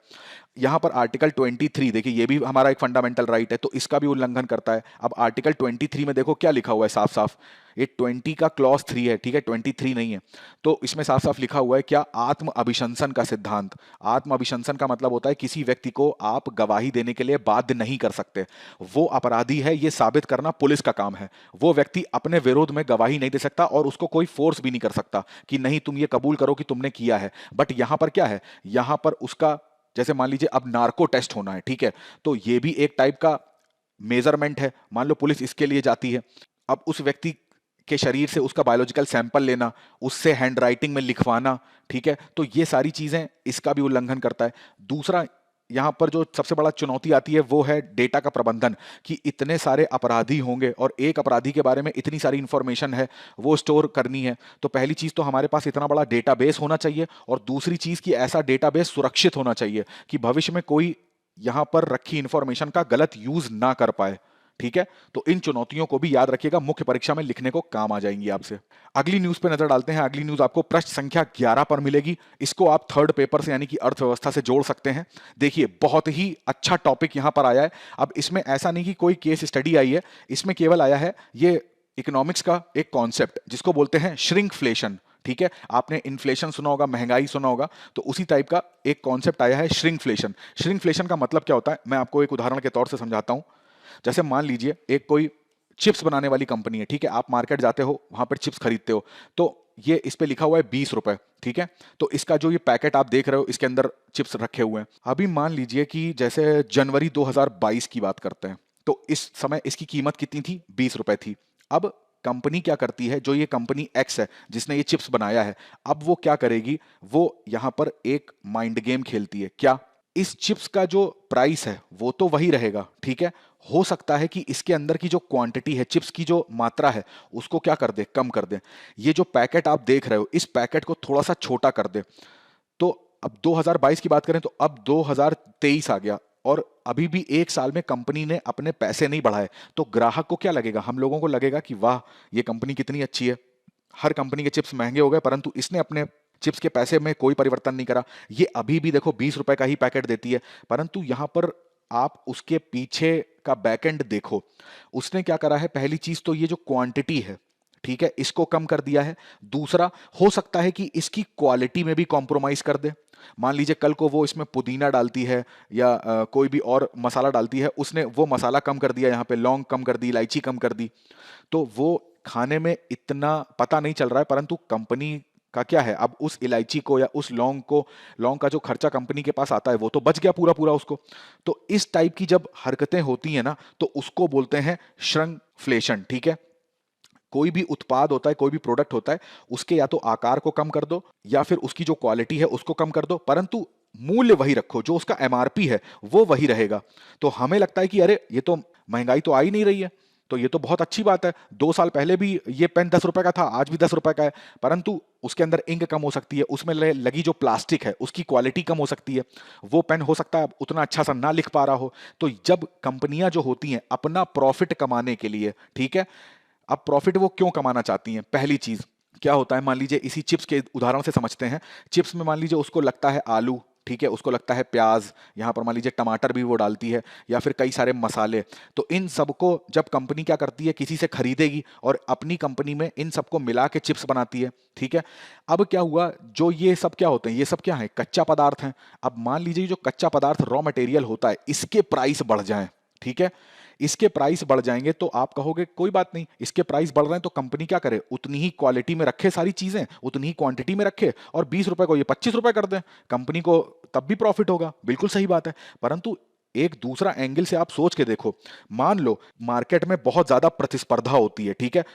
यहां पर आर्टिकल 23 देखिए, ये भी हमारा एक फंडामेंटल राइट है, तो इसका भी उल्लंघन करता है। अब आर्टिकल 23 में देखो क्या लिखा हुआ है, साफ साफ ये 20 का क्लॉज 3 है, ठीक है, 23 नहीं है। तो इसमें साफ साफ लिखा हुआ है क्या, आत्म अभिशंसन का सिद्धांत। आत्म अभिशंसन का मतलब होता है किसी व्यक्ति को आप गवाही देने के लिए बाध्य नहीं कर सकते। वो अपराधी है ये साबित करना पुलिस का काम है। वो व्यक्ति अपने विरोध में गवाही नहीं दे सकता और उसको कोई फोर्स भी नहीं कर सकता कि नहीं तुम ये कबूल करो कि तुमने किया है। बट यहां पर क्या है, यहां पर उसका जैसे मान लीजिए अब नार्को टेस्ट होना है, ठीक है, तो ये भी एक टाइप का मेजरमेंट है। मान लो पुलिस इसके लिए जाती है, अब उस व्यक्ति के शरीर से उसका बायोलॉजिकल सैंपल लेना, उससे हैंड राइटिंग में लिखवाना, ठीक है, तो ये सारी चीजें इसका भी उल्लंघन करता है। दूसरा यहां पर जो सबसे बड़ा चुनौती आती है वो है डेटा का प्रबंधन, कि इतने सारे अपराधी होंगे और एक अपराधी के बारे में इतनी सारी इंफॉर्मेशन है वो स्टोर करनी है। तो पहली चीज तो हमारे पास इतना बड़ा डेटाबेस होना चाहिए, और दूसरी चीज कि ऐसा डेटाबेस सुरक्षित होना चाहिए कि भविष्य में कोई यहां पर रखी इंफॉर्मेशन का गलत यूज ना कर पाए। ठीक है, तो इन चुनौतियों को भी याद रखिएगा, मुख्य परीक्षा में लिखने को काम आ जाएंगी आपसे। अगली न्यूज पे नजर डालते हैं। अगली न्यूज आपको प्रश्न संख्या 11 पर मिलेगी। इसको आप थर्ड पेपर से यानी कि अर्थव्यवस्था से जोड़ सकते हैं। देखिए बहुत ही अच्छा टॉपिक यहां पर आया है। अब इसमें ऐसा नहीं कि कोई केस स्टडी आई है, इसमें केवल आया है ये इकोनॉमिक्स का एक कॉन्सेप्ट जिसको बोलते हैं श्रिंकफ्लेशन। ठीक है, आपने इन्फ्लेशन सुना होगा, महंगाई सुना होगा, तो उसी टाइप का एक कॉन्सेप्ट आया है श्रिंकफ्लेशन। श्रिंकफ्लेशन का मतलब क्या होता है, मैं आपको एक उदाहरण के तौर से समझाता हूं। जैसे मान लीजिए एक कोई चिप्स बनाने वाली कंपनी है, ठीक है। आप मार्केट जाते हो, वहां पर चिप्स खरीदते हो, तो ये इस पे लिखा हुआ है 20 रुपए, ठीक है। तो इसका जो ये पैकेट आप देख रहे हो, इसके अंदर चिप्स रखे हुए हैं। अभी मान लीजिए कि जैसे जनवरी 2022 की बात करते हैं, तो इस समय इसकी कीमत कितनी थी? 20 रुपए थी। अब कंपनी क्या करती है, जो ये कंपनी एक्स है जिसने ये चिप्स बनाया है, अब वो क्या करेगी, वो यहां पर एक माइंड गेम खेलती है। क्या? इस चिप्स का जो प्राइस है वो तो वही रहेगा, ठीक है। हो सकता है कि इसके अंदर की जो क्वांटिटी है, चिप्स की जो मात्रा है, उसको क्या कर दे, कम कर दे। ये जो पैकेट आप देख रहे हो, इस पैकेट को थोड़ा सा छोटा कर दे। तो अब 2022 की बात करें तो अब 2023 आ गया, और अभी भी एक साल में कंपनी ने अपने पैसे नहीं बढ़ाए। तो ग्राहक को क्या लगेगा? हम लोगों को लगेगा कि वाह, ये कंपनी कितनी अच्छी है। हर कंपनी के चिप्स महंगे हो गए, परंतु इसने अपने चिप्स के पैसे में कोई परिवर्तन नहीं करा। ये अभी भी देखो 20 रुपए का ही पैकेट देती है, परंतु यहां पर आप उसके पीछे का बैकएंड देखो। उसने क्या करा है? पहली चीज तो ये जो क्वांटिटी है, ठीक है, इसको कम कर दिया है। दूसरा, हो सकता है कि इसकी क्वालिटी में भी कॉम्प्रोमाइज कर दे। मान लीजिए कल को वो इसमें पुदीना डालती है या कोई भी और मसाला डालती है, उसने वो मसाला कम कर दिया, यहाँ पे लौंग कम कर दी, इलायची कम कर दी, तो वो खाने में इतना पता नहीं चल रहा है, परंतु कंपनी का क्या है, अब उस इलायची को या उस लौंग को, लौंग का जो खर्चा कंपनी के पास आता है वो तो बच गया पूरा पूरा उसको। तो इस टाइप की जब हरकतें होती हैं ना, तो उसको बोलते हैं श्रृंखलेशन, ठीक है। कोई भी उत्पाद होता है, कोई भी प्रोडक्ट होता है, उसके या तो आकार को कम कर दो या फिर उसकी जो क्वालिटी है उसको कम कर दो, परंतु मूल्य वही रखो, जो उसका एमआरपी है वो वही रहेगा। तो हमें लगता है कि अरे ये तो महंगाई तो आ ही नहीं रही है, तो ये तो बहुत अच्छी बात है। 2 साल पहले भी ये पेन 10 रुपए का था, आज भी 10 रुपए का है, परंतु उसके अंदर इंक कम हो सकती है, उसमें लगी जो प्लास्टिक है उसकी क्वालिटी कम हो सकती है, वो पेन हो सकता है उतना अच्छा सा ना लिख पा रहा हो। तो जब कंपनियां जो होती हैं अपना प्रॉफिट कमाने के लिए, ठीक है, अब प्रॉफिट वो क्यों कमाना चाहती हैं? पहली चीज क्या होता है, मान लीजिए इसी चिप्स के उदाहरण से समझते हैं। चिप्स में मान लीजिए उसको लगता है आलू, ठीक है, उसको लगता है प्याज, यहां पर मान लीजिए टमाटर भी वो डालती है, या फिर कई सारे मसाले। तो इन सबको जब कंपनी क्या करती है, किसी से खरीदेगी और अपनी कंपनी में इन सबको मिला के चिप्स बनाती है, ठीक है। अब क्या हुआ, जो ये सब क्या होते हैं, ये सब क्या है, कच्चा पदार्थ हैं। अब मान लीजिए जो कच्चा पदार्थ रॉ मटेरियल होता है, इसके प्राइस बढ़ जाएं, ठीक है, इसके प्राइस बढ़ जाएंगे, तो आप कहोगे कोई बात नहीं, इसके प्राइस बढ़ रहे हैं तो कंपनी क्या करे, उतनी ही क्वालिटी में रखे सारी चीजें, उतनी ही क्वांटिटी में रखे, और 20 रुपए को ये 25 रुपए कर दें, कंपनी को तब भी प्रॉफिट होगा। बिल्कुल सही बात है। परंतु एक दूसरा एंगल से आप सोच के देखो, मान लो मार्केट में बहुत ज्यादा प्रतिस्पर्धा होती है, ठीक है,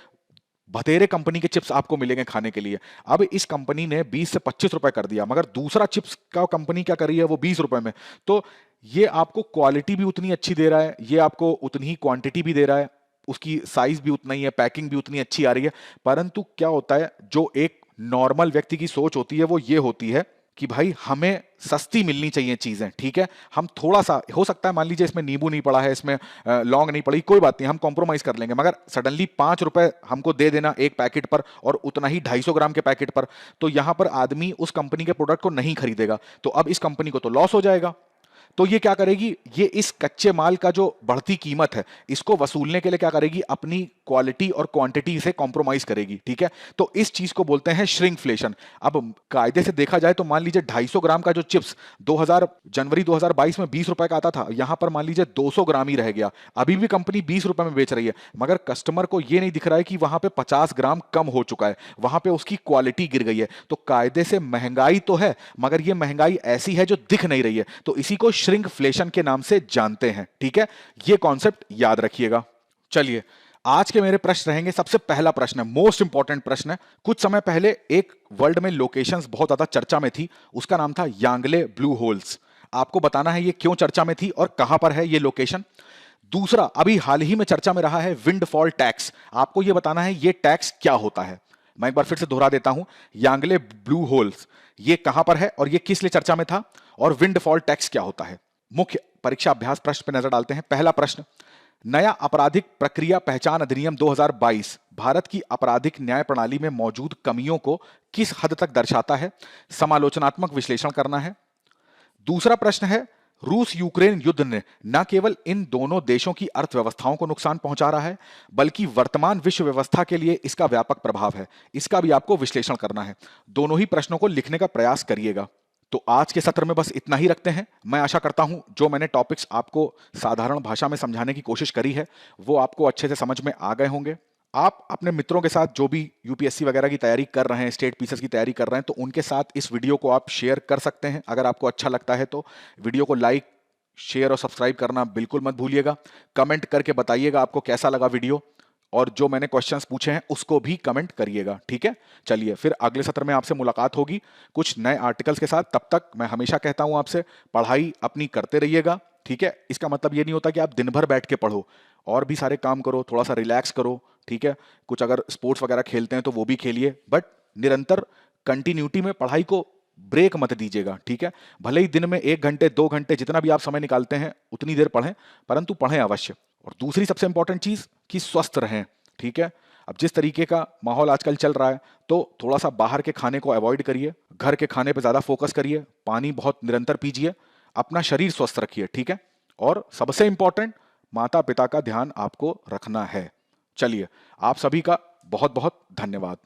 बतेरे कंपनी के चिप्स आपको मिलेंगे खाने के लिए। अब इस कंपनी ने 20 से 25 रुपए कर दिया, मगर दूसरा चिप्स का कंपनी क्या कर रही है, वो 20 रुपए में। तो ये आपको क्वालिटी भी उतनी अच्छी दे रहा है, ये आपको उतनी ही क्वांटिटी भी दे रहा है, उसकी साइज भी उतना ही है, पैकिंग भी उतनी अच्छी आ रही है। परंतु क्या होता है, जो एक नॉर्मल व्यक्ति की सोच होती है वो ये होती है कि भाई हमें सस्ती मिलनी चाहिए चीजें, ठीक है। हम थोड़ा सा, हो सकता है मान लीजिए इसमें नींबू नहीं पड़ा है, इसमें लौंग नहीं पड़ी, कोई बात नहीं, हम कॉम्प्रोमाइज कर लेंगे, मगर सडनली 5 रुपए हमको दे देना एक पैकेट पर और उतना ही 250 ग्राम के पैकेट पर, तो यहां पर आदमी उस कंपनी के प्रोडक्ट को नहीं खरीदेगा। तो अब इस कंपनी को तो लॉस हो जाएगा। तो ये क्या करेगी, ये इस कच्चे माल का जो बढ़ती कीमत है इसको वसूलने के लिए क्या करेगी, अपनी क्वालिटी और क्वांटिटी से कॉम्प्रोमाइज करेगी, ठीक है। तो इस चीज को बोलते हैं श्रिंकफ्लेशन। अब कायदे से देखा जाए तो मान लीजिए 250 ग्राम का जो चिप्स 2000 जनवरी 2022 में 20 रुपए का आता था, यहां पर मान लीजिए 200 ग्राम ही रह गया। अभी भी कंपनी 20 रुपए में बेच रही है, मगर कस्टमर को यह नहीं दिख रहा है कि वहां पे 50 ग्राम कम हो चुका है, वहां पे उसकी क्वालिटी गिर गई है। तो कायदे से महंगाई तो है, मगर यह महंगाई ऐसी है जो दिख नहीं रही है, तो इसी को श्रिंकफ्लेशन के नाम से जानते हैं, ठीक है। यह कॉन्सेप्ट याद रखिएगा। चलिए, आज के मेरे प्रश्न रहेंगे। सबसे पहला प्रश्न है, मोस्ट इंपॉर्टेंट प्रश्न है। कुछ समय पहले एक वर्ल्ड में लोकेशंस बहुत ज्यादा चर्चा में थी, उसका नाम था यांगले ब्लू होल्स। आपको बताना है ये क्यों चर्चा में थी और कहां पर है ये लोकेशन। दूसरा, अभी हाल ही में चर्चा में रहा है विंडफॉल टैक्स। आपको यह बताना है ये टैक्स क्या होता है। मैं एक बार फिर से दोहरा देता हूं, यांगले ब्लू होल्स ये कहां पर है और ये किस लिए चर्चा में था, और विंडफॉल टैक्स क्या होता है। मुख्य परीक्षा अभ्यास प्रश्न पर नजर डालते हैं। पहला प्रश्न, नया आपराधिक प्रक्रिया पहचान अधिनियम 2022 भारत की आपराधिक न्याय प्रणाली में मौजूद कमियों को किस हद तक दर्शाता है। समालोचनात्मक विश्लेषण करना है। दूसरा प्रश्न है, रूस यूक्रेन युद्ध ने न केवल इन दोनों देशों की अर्थव्यवस्थाओं को नुकसान पहुंचा रहा है, बल्कि वर्तमान विश्व व्यवस्था के लिए इसका व्यापक प्रभाव है। इसका भी आपको विश्लेषण करना है। दोनों ही प्रश्नों को लिखने का प्रयास करिएगा। तो आज के सत्र में बस इतना ही रखते हैं। मैं आशा करता हूं जो मैंने टॉपिक्स आपको साधारण भाषा में समझाने की कोशिश करी है वो आपको अच्छे से समझ में आ गए होंगे। आप अपने मित्रों के साथ जो भी यूपीएससी वगैरह की तैयारी कर रहे हैं, स्टेट पीसीएस की तैयारी कर रहे हैं, तो उनके साथ इस वीडियो को आप शेयर कर सकते हैं। अगर आपको अच्छा लगता है तो वीडियो को लाइक, शेयर और सब्सक्राइब करना बिल्कुल मत भूलिएगा। कमेंट करके बताइएगा आपको कैसा लगा वीडियो, और जो मैंने क्वेश्चंस पूछे हैं उसको भी कमेंट करिएगा, ठीक है। चलिए फिर अगले सत्र में आपसे मुलाकात होगी कुछ नए आर्टिकल्स के साथ। तब तक मैं हमेशा कहता हूं आपसे, पढ़ाई अपनी करते रहिएगा, ठीक है। इसका मतलब ये नहीं होता कि आप दिन भर बैठ के पढ़ो, और भी सारे काम करो, थोड़ा सा रिलैक्स करो, ठीक है। कुछ अगर स्पोर्ट्स वगैरह खेलते हैं तो वो भी खेलिए, बट निरंतर कंटिन्यूटी में पढ़ाई को ब्रेक मत दीजिएगा, ठीक है। भले ही दिन में 1 घंटे 2 घंटे जितना भी आप समय निकालते हैं उतनी देर पढ़ें, परंतु पढ़ें अवश्य। और दूसरी सबसे इंपॉर्टेंट चीज कि स्वस्थ रहें, ठीक है। अब जिस तरीके का माहौल आजकल चल रहा है तो थोड़ा सा बाहर के खाने को अवॉइड करिए, घर के खाने पे ज्यादा फोकस करिए, पानी बहुत निरंतर पीजिए, अपना शरीर स्वस्थ रखिए, ठीक है। और सबसे इंपॉर्टेंट, माता पिता का ध्यान आपको रखना है। चलिए, आप सभी का बहुत बहुत धन्यवाद।